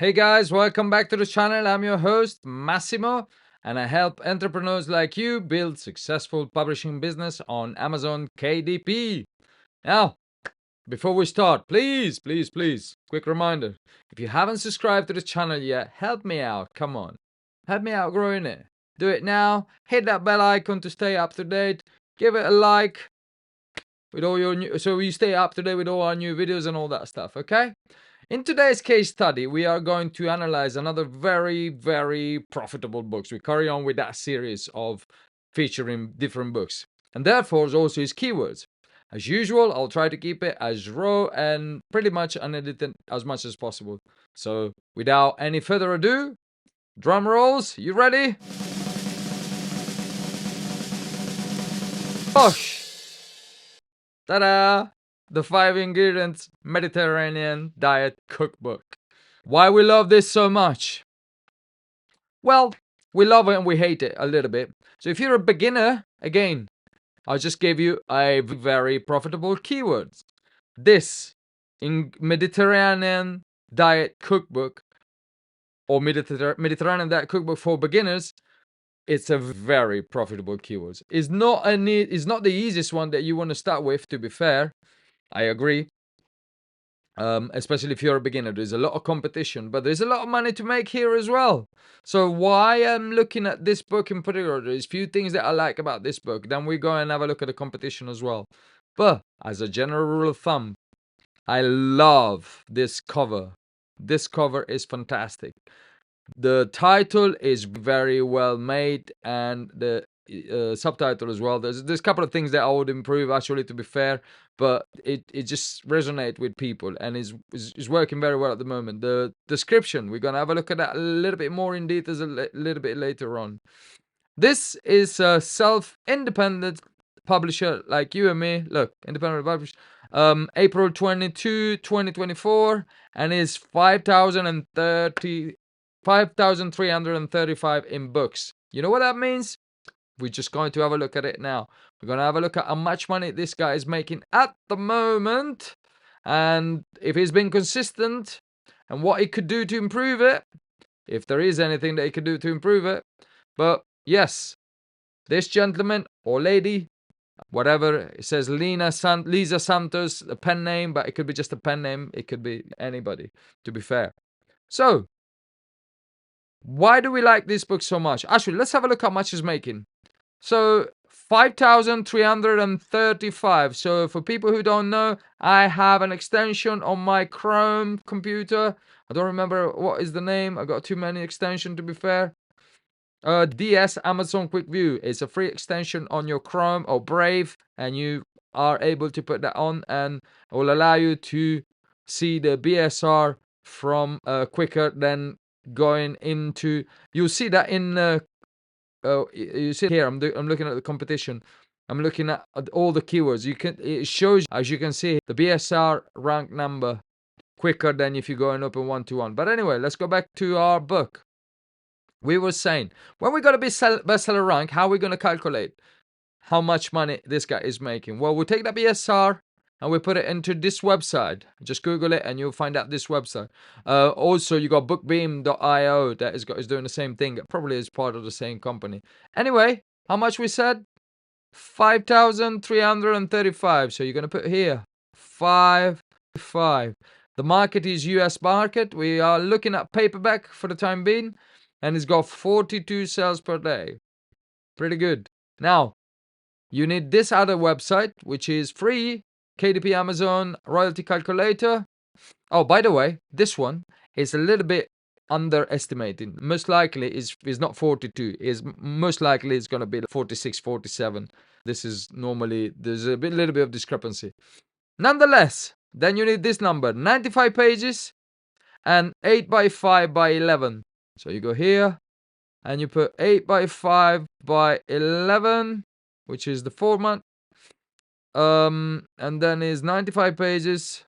Hey guys, welcome back to the channel. I'm your host, Massimo, and I help entrepreneurs like you build successful publishing business on Amazon KDP. Now, before we start, please, quick reminder. If you haven't subscribed to the channel yet, help me out. Come on. Help me out growing it. Do it now. Hit that bell icon to stay up to date. Give it a like with all your new, so you stay up to date with all our new videos and all that stuff, okay? In today's case study, we are going to analyze another very profitable books. We carry on with that series of featuring different books, and therefore also his keywords. As usual, I'll try to keep it as raw and pretty much unedited as much as possible. So without any further ado, drum rolls, you ready? Bosh! Ta-da! The 5 ingredients Mediterranean diet cookbook. Why we love this so much? Well, we love it and we hate it a little bit. So if you're a beginner, again, I'll just give you a very profitable keywords. This in Mediterranean diet cookbook or Mediterranean diet cookbook for beginners, it's a very profitable keywords. It's not the easiest one that you want to start with, to be fair. I agree. Especially if you're a beginner, there's a lot of competition, but there's a lot of money to make here as well. So why I'm looking at this book in particular, there's few things that I like about this book. Then we go and have a look at the competition as well. But as a general rule of thumb, I love this cover. This cover is fantastic. The title is very well made, and the subtitle as well. There's a couple of things that I would improve, actually, to be fair, but it just resonates with people and is working very well at the moment. The description, we're gonna have a look at that a little bit more in detail a little bit later on. This is a self-independent publisher like you and me. Look, independent publisher. April 22, 2024, and is 5,335 in books. You know what that means? We're just going to have a look at it now. We're going to have a look at how much money this guy is making at the moment, and if he's been consistent, and what he could do to improve it, if there is anything that he could do to improve it. But yes, this gentleman or lady, whatever, it says Lisa Santos, a pen name, but it could be just a pen name. It could be anybody, to be fair. So, why do we like this book so much? Actually, let's have a look how much it's making. So 5,335. So for people who don't know, I have an extension on my Chrome computer. I don't remember what is the name. I got too many extensions, to be fair. DS Amazon Quick View. It's a free extension on your Chrome or Brave, and you are able to put that on, and it will allow you to see the BSR from quicker than going into. You'll see that in you see here. I'm looking at the competition. I'm looking at all the keywords. It shows, as you can see, the BSR rank number quicker than if you're going up in 1-to-1. But anyway, let's go back to our book. We were saying, when we got a bestseller rank, how are we going to calculate how much money this guy is making? Well, we take that BSR and we put it into this website. Just Google it and you'll find out this website. Also, you got bookbeam.io that is doing the same thing. It probably is part of the same company. Anyway, how much we said? 5,335. So you're going to put here 5. The market is US market. We are looking at paperback for the time being, and it's got 42 sales per day. Pretty good. Now, you need this other website, which is free, KDP Amazon royalty calculator. Oh, by the way, this one is a little bit underestimating. Most likely is not 42. Most likely it's going to be 46, 47. This is normally, there's a little bit of discrepancy. Nonetheless, then you need this number, 95 pages and 8 by 5 by 11. So you go here and you put 8 by 5 by 11, which is the format. And then is 95 pages.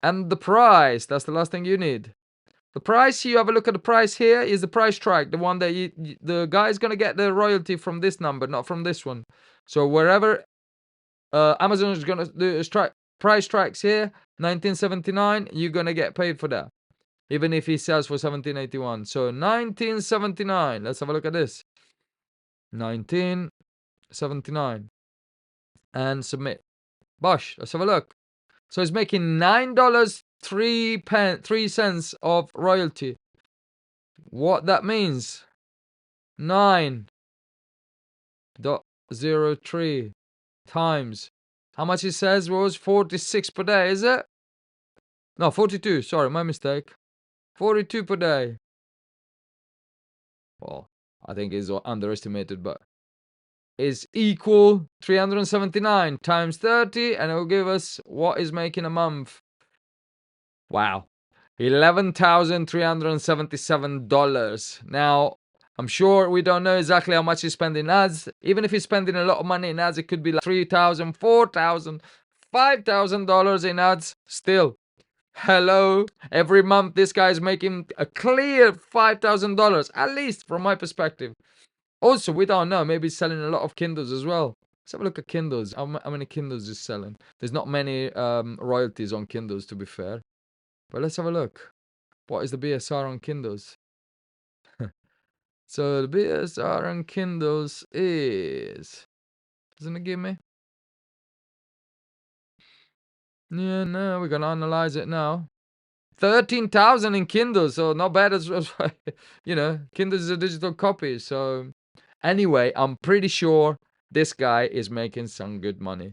And the price, that's the last thing you need. The price, you have a look at the price here, is the price track. The one that the guy is going to get the royalty from this number, not from this one. So wherever Amazon is going to do price tracks here, 1979, you're going to get paid for that. even if he sells for 1781. So 1979. Let's have a look at this. 1979. And submit. Bosh, let's have a look. So he's making $9.03 of royalty. What that means? 9.03 times. How much he says was 46 per day, is it? No, 42. Sorry, my mistake. 42 per day. Well, I think it's underestimated, but is equal 379 times 30, and it will give us what is making a month. Wow. $11,377. Now, I'm sure we don't know exactly how much he's spending in ads. Even if he's spending a lot of money in ads, it could be like $3,000, $4,000, $5,000 in ads. Still, hello. Every month, this guy's making a clear $5,000, at least from my perspective. Also, we don't know. Maybe he's selling a lot of Kindles as well. Let's have a look at Kindles. How many Kindles is selling? There's not many royalties on Kindles, to be fair. But let's have a look. What is the BSR on Kindles? So the BSR on Kindles is... Doesn't it give me? Yeah, no, we're going to analyze it now. 13,000 in Kindles, so not bad as well. You know, Kindles is a digital copy. So anyway, I'm pretty sure this guy is making some good money.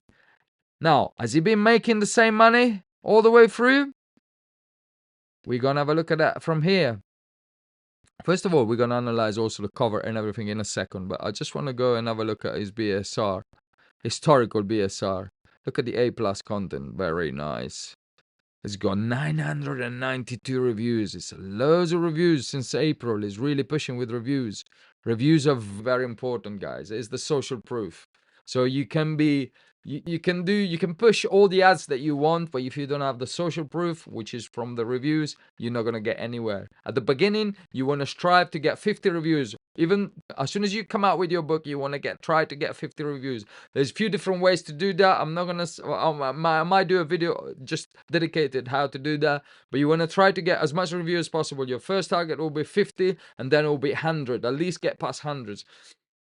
Now, has he been making the same money all the way through? We're going to have a look at that from here. First of all, we're going to analyze also the cover and everything in a second, but I just want to go and have a look at his BSR, historical BSR. Look at the A+ content, very nice. It's got 992 reviews. It's loads of reviews since April. It's really pushing with reviews. Reviews are very important, guys. It's the social proof. So you can be, you can push all the ads that you want, but if you don't have the social proof, which is from the reviews, you're not going to get anywhere. At the beginning, you want to strive to get 50 reviews. Even as soon as you come out with your book, you want to try to get 50 reviews. There's a few different ways to do that. I'm not going to, I might do a video just dedicated how to do that, but you want to try to get as much review as possible. Your first target will be 50, and then it will be 100. At least get past hundreds.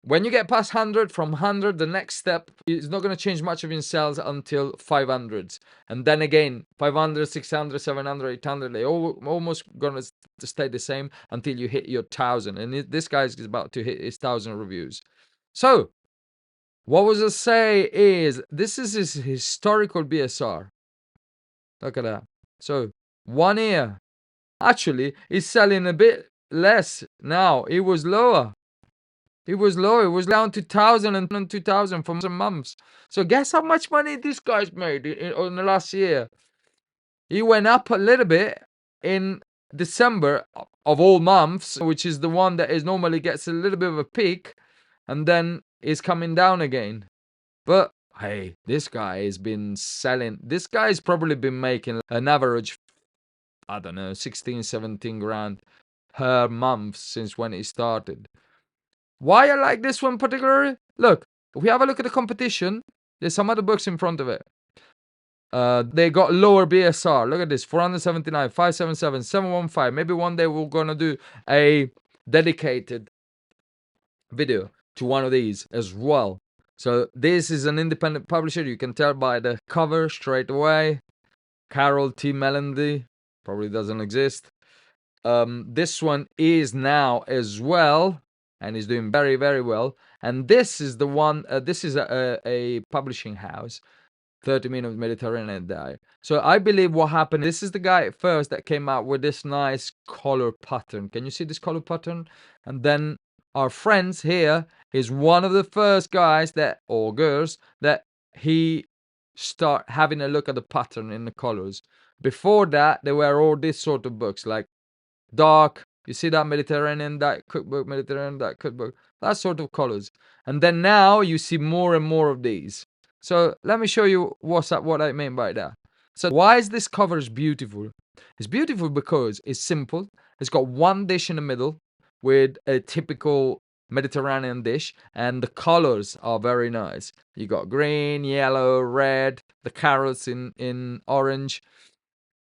When you get past 100, from 100, the next step is not going to change much of your sales until 500s. And then again, 500, 600, 700, 800, they almost going to stay the same until you hit your 1,000. And this guy is about to hit his 1,000 reviews. So, what was I say is, this is his historical BSR. Look at that. So, 1 year. Actually, he's selling a bit less now. It was lower. It was low. It was down to 1,000 and 2,000 for some months. So guess how much money this guy's made in the last year? He went up a little bit in December of all months, which is the one that is normally gets a little bit of a peak, and then is coming down again. But hey, this guy has been selling. This guy's probably been making an average, I don't know, 16, 17 grand per month since when he started. Why I like this one particularly? Look, if we have a look at the competition, there's some other books in front of it. They got lower BSR. Look at this, 479, 577, 715. Maybe one day we're gonna do a dedicated video to one of these as well. So this is an independent publisher. You can tell by the cover straight away. Carol T. Melody probably doesn't exist. This one is now as well, and is doing very, very well. And this is the one, this is a publishing house, 30 Minutes Mediterranean Diet. So I believe what happened, this is the guy first that came out with this nice color pattern. Can you see this color pattern? And then our friends here is one of the first guys that, or girls, that he start having a look at the pattern in the colors. Before that, there were all these sort of books like dark, you see that Mediterranean Diet Cookbook, Mediterranean Diet Cookbook, that sort of colors. And then now you see more and more of these. So let me show you what I mean by that. So why is this cover beautiful? It's beautiful because it's simple. It's got one dish in the middle with a typical Mediterranean dish, and the colors are very nice. You got green, yellow, red, the carrots in orange.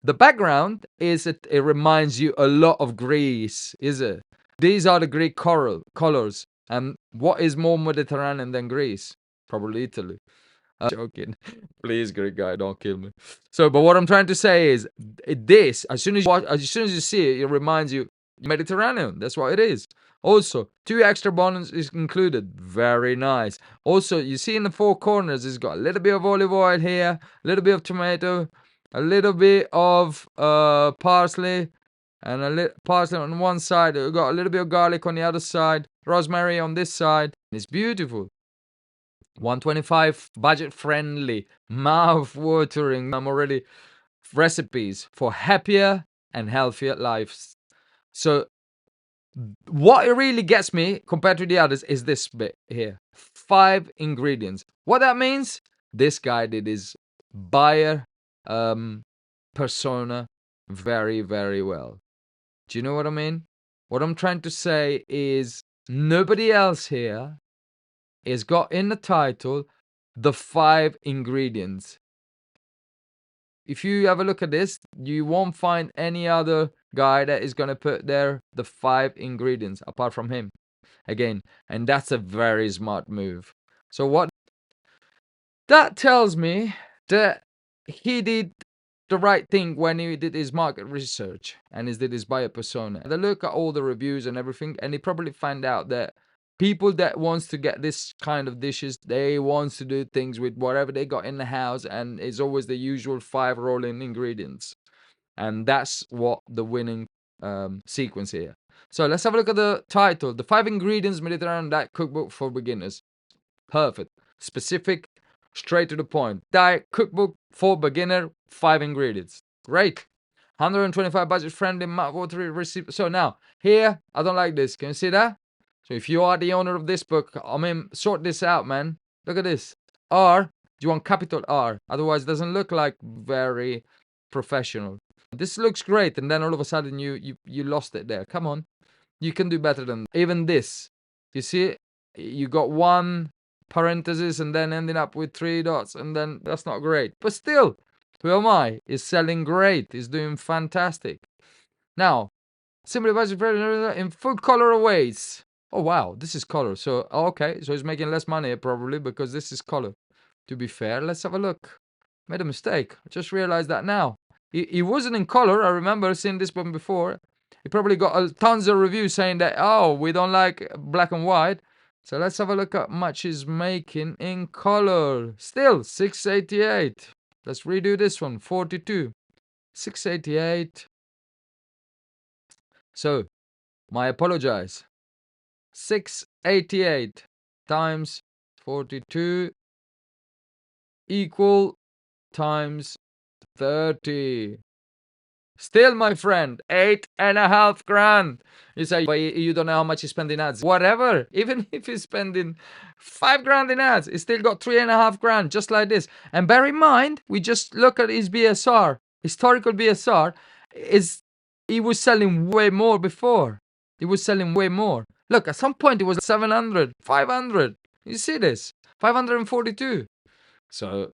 The background is it reminds you a lot of Greece, is it? These are the Greek colors. And what is more Mediterranean than Greece? Probably Italy. I'm joking. Please, Greek guy, don't kill me. So, but what I'm trying to say is, this, as soon as you watch, as soon as you see it, it reminds you Mediterranean. That's what it is. Also, 2 extra bonuses is included. Very nice. Also, you see in the 4 corners, it's got a little bit of olive oil here, a little bit of tomato, a little bit of parsley, and a little parsley on one side. We've got a little bit of garlic on the other side, rosemary on this side. It's beautiful. 125, budget friendly, mouth watering. I'm already recipes for happier and healthier lives. So what it really gets me compared to the others is this bit here. 5 ingredients. What that means, this guy did his buyer persona very, very well. Do you know what I mean? What I'm trying to say is nobody else here has got in the title the 5 ingredients. If you have a look at this, you won't find any other guy that is going to put there the 5 ingredients apart from him. Again, and that's a very smart move. So what that tells me, that he did the right thing when he did his market research and he did his buyer persona. They look at all the reviews and everything, and he probably find out that people that wants to get this kind of dishes, they wants to do things with whatever they got in the house, and it's always the usual 5 rolling ingredients. And that's what the winning sequence here. So let's have a look at the title. The 5 Ingredients Mediterranean Diet Cookbook for Beginners. Perfect. Specific, straight to the point. Diet cookbook for beginner, 5 ingredients. Great. 125 budget friendly, mouth-watering recipe. So now, here, I don't like this. Can you see that? So if you are the owner of this book, I mean, sort this out, man. Look at this. R, you want capital R. Otherwise, it doesn't look like very professional. This looks great, and then all of a sudden you lost it there. Come on. You can do better than even this. You see, you got 1 parenthesis and then ending up with 3 dots, and then that's not great. But still, who am I? Is selling great. Is doing fantastic. Now, simply budget in full color ways. Oh wow, this is color. So okay, so he's making less money probably because this is color. To be fair, let's have a look. Made a mistake. I just realized that now. He wasn't in color. I remember seeing this one before. He probably got tons of reviews saying that, oh, we don't like black and white. So let's have a look at much he's making in color. Still, 688. Let's redo this one, 42. 688. So, my apologize. 688 times 42 equal times 30. Still, my friend, 8.5 grand. You say, but you don't know how much you spend in ads. Whatever. Even if you're spending 5 grand in ads, it's still got 3.5 grand, just like this. And bear in mind, we just look at his BSR, historical BSR, he was selling way more before. He was selling way more. Look, at some point it was 700, 500. You see this? 542. So,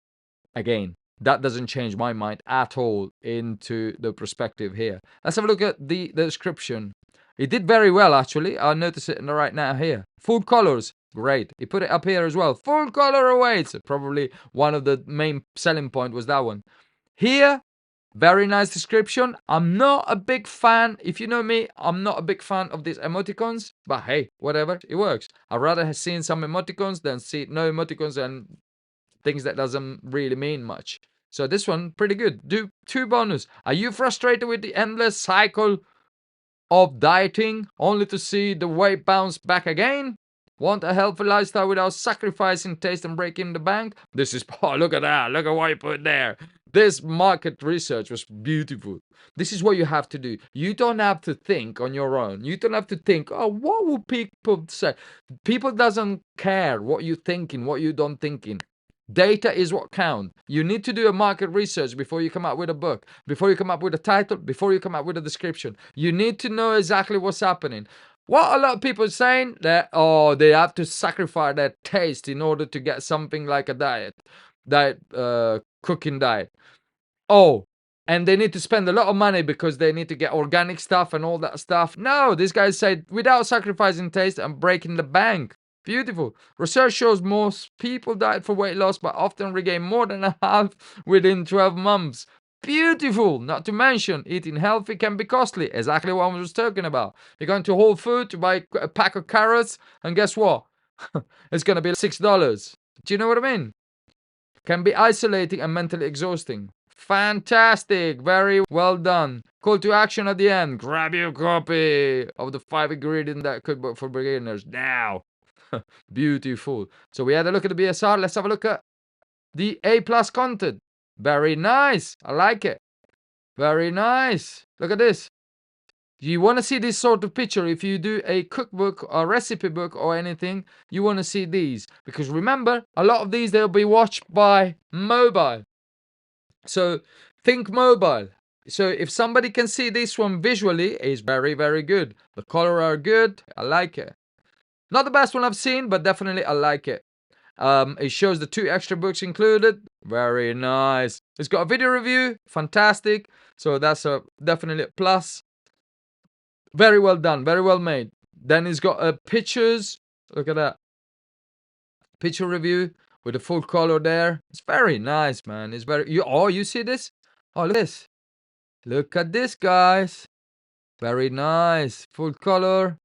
again, that doesn't change my mind at all into the perspective here. Let's have a look at the description. He did very well, actually. I notice it right now here. Full colors. Great. He put it up here as well. Full color awaits. Probably one of the main selling point was that one. Here, very nice description. I'm not a big fan. If you know me, I'm not a big fan of these emoticons. But hey, whatever. It works. I'd rather have seen some emoticons than see no emoticons and things that doesn't really mean much. So this one, pretty good. Do 2 bonus. Are you frustrated with the endless cycle of dieting only to see the weight bounce back again? Want a healthy lifestyle without sacrificing taste and breaking the bank? This is, oh, look at that. Look at what you put there. This market research was beautiful. This is what you have to do. You don't have to think on your own. You don't have to think, oh, what will people say? People doesn't care what you're thinking, what you don't thinking. Data is what counts. You need to do a market research before you come up with a book, before you come up with a title, before you come up with a description. You need to know exactly what's happening. What a lot of people are saying that, oh, they have to sacrifice their taste in order to get something like a diet, cooking diet. Oh, and they need to spend a lot of money because they need to get organic stuff and all that stuff. No, these guys said without sacrificing taste and breaking the bank. Beautiful. Research shows most people diet for weight loss but often regain more than a half within 12 months. Beautiful. Not to mention, eating healthy can be costly. Exactly what I was talking about. You're going to Whole Foods to buy a pack of carrots, and guess what? It's going to be $6. Do you know what I mean? Can be isolating and mentally exhausting. Fantastic. Very well done. Call to action at the end. Grab your copy of the 5 ingredients that cookbook for beginners now. Beautiful. So we had a look at the BSR. Let's have a look at the A+ content. Very nice. I like it. Very nice. Look at this. You want to see this sort of picture if you do a cookbook or recipe book or anything, you want to see these. Because remember, a lot of these, they'll be watched by mobile. So think mobile. So if somebody can see this one visually, it's very, very good. The color are good. I like it. Not the best one I've seen, but definitely I like it. It shows the 2 extra books included. Very nice. It's got a video review. Fantastic. So that's definitely a plus. Very well done. Very well made. Then it's got pictures. Look at that. Picture review with the full color there. It's very nice, man. It's very... You see this? Oh, look at this. Look at this, guys. Very nice. Full color.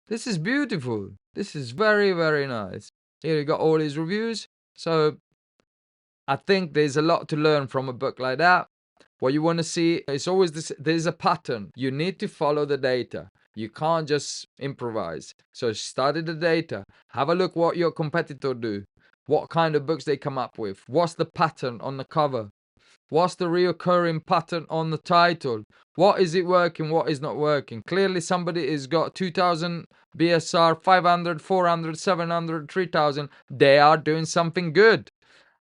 This is beautiful. This is very, very nice. Here you got all these reviews. So I think there's a lot to learn from a book like that. What you want to see is always this. There's a pattern. You need to follow the data. You can't just improvise. So study the data. Have a look what your competitor do. What kind of books they come up with. What's the pattern on the cover? What's the reoccurring pattern on the title? What is it working? What is not working? Clearly somebody has got 2000 BSR, 500, 400, 700, 3000. They are doing something good.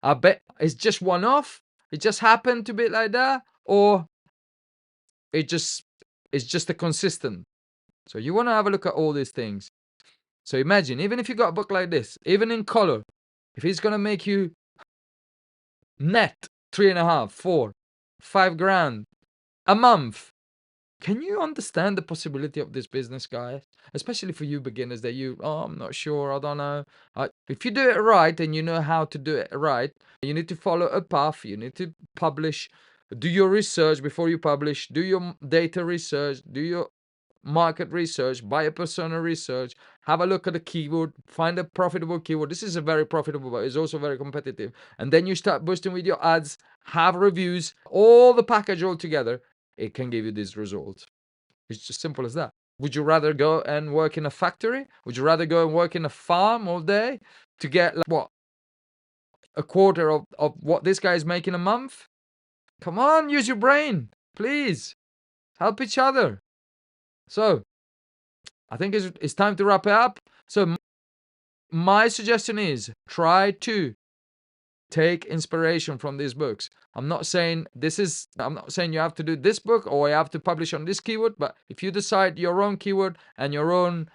I bet it's just one-off. It just happened to be like that, or it's just a consistent. So you want to have a look at all these things. So imagine, even if you got a book like this, even in color, if it's gonna make you net 3.5, 4, 5 grand a month, can you understand the possibility of this business, guys? Especially for you beginners that I'm not sure, I don't know. If you do it right and you know how to do it right, you need to follow a path, you need to publish, do your research before you publish, do your data research, do your market research, buyer persona research, have a look at the keyword, find a profitable keyword. This is a very profitable, but it's also very competitive. And then you start boosting with your ads, have reviews, all the package all together. It can give you these results. It's just simple as that. Would you rather go and work in a factory? Would you rather go and work in a farm all day to get like, what, a quarter of what this guy is making a month? Come on, use your brain, please. Help each other. So I think it's time to wrap it up. So my suggestion is try to take inspiration from these books. I'm not saying you have to do this book or you have to publish on this keyword, but if you decide your own keyword and your own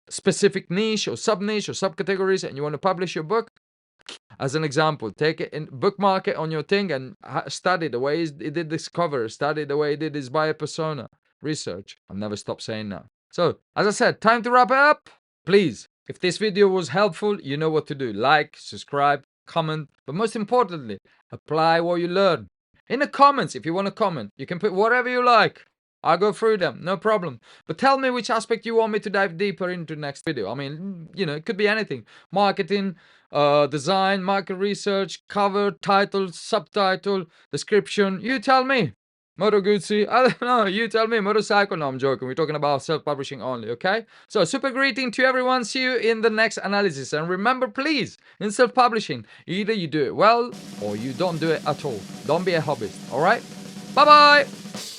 specific niche or sub-niche or subcategories and you want to publish your book, as an example, take it in, bookmark it on your thing and study the way he did this cover, study the way he did his buyer persona research. I'll never stop saying that. So, as I said, time to wrap it up. Please, if this video was helpful, you know what to do. Like, subscribe, comment, but most importantly, apply what you learn. In the comments, if you want to comment, you can put whatever you like. I'll go through them, no problem. But tell me which aspect you want me to dive deeper into next video. I mean, it could be anything. Marketing, design, market research, cover, title, subtitle, description. You tell me. Moto Guzzi, I don't know, you tell me. Motorcycle, no, I'm joking. We're talking about self-publishing only, okay? So, super greeting to everyone. See you in the next analysis. And remember, please, in self-publishing, either you do it well or you don't do it at all. Don't be a hobbyist, all right? Bye-bye.